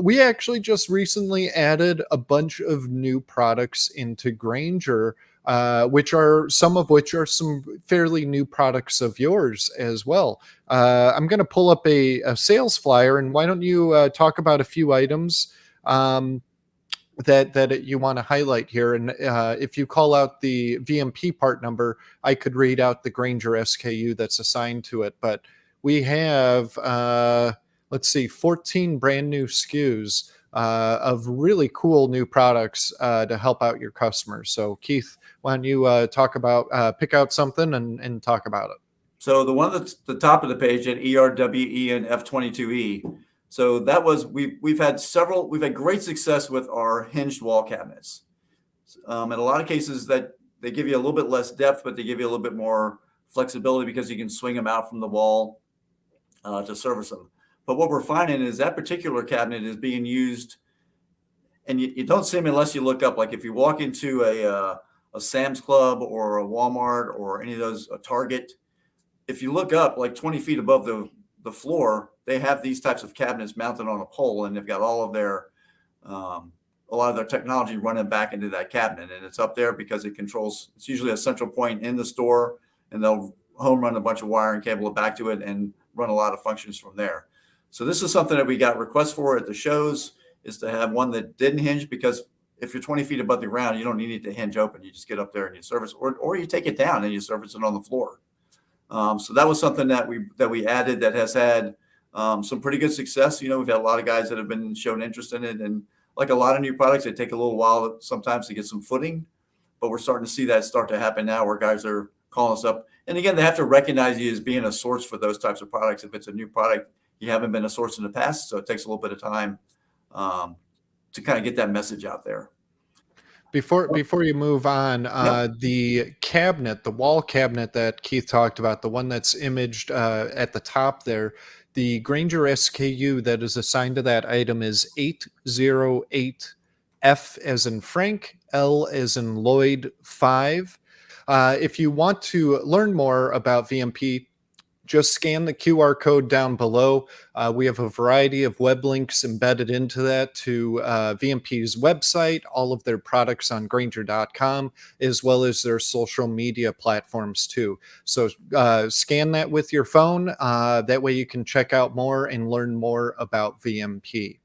we actually just recently added a bunch of new products into Granger, which are some of which are some fairly new products of yours as well. I'm going to pull up a sales flyer, and why don't you talk about a few items that you want to highlight here? And if you call out the VMP part number, I could read out the Granger SKU that's assigned to it. But we have, let's see, 14 brand new SKUs of really cool new products to help out your customers. So, Keith, why don't you talk about, pick out something and talk about it? So the one that's the top of the page at ERWE and F22E. So that was we've had great success with our hinged wall cabinets. In a lot of cases that they give you a little bit less depth, but they give you a little bit more flexibility because you can swing them out from the wall to service them. But what we're finding is that particular cabinet is being used, and you don't see them unless you look up. Like if you walk into a Sam's Club or a Walmart or any of those, a Target, if you look up like 20 feet above the floor, they have these types of cabinets mounted on a pole, and they've got all of their a lot of their technology running back into that cabinet, and it's up there because it controls. It's usually a central point in the store, and they'll home run a bunch of wire and cable it back to it and run a lot of functions from there. So this is something that we got requests for at the shows, is to have one that didn't hinge, because if you're 20 feet above the ground, you don't need it to hinge open. You just get up there and you service, or you take it down and you service it on the floor. So that was something that we added that has had some pretty good success. We've had a lot of guys that have been shown interest in it, and like a lot of new products, they take a little while sometimes to get some footing, but we're starting to see that start to happen now, where guys are calling us up. And again, they have to recognize you as being a source for those types of products. If it's a new product, you haven't been a source in the past, so it takes a little bit of time to kind of get that message out there. Before you move on, Yep. the cabinet, the wall cabinet that Keith talked about, the one that's imaged at the top there, the Granger SKU that is assigned to that item is 808 F as in Frank, L as in Lloyd 5. If you want to learn more about VMP, just scan the QR code down below. We have a variety of web links embedded into that to VMP's website, all of their products on Granger.com, as well as their social media platforms too. So scan that with your phone. That way you can check out more and learn more about VMP.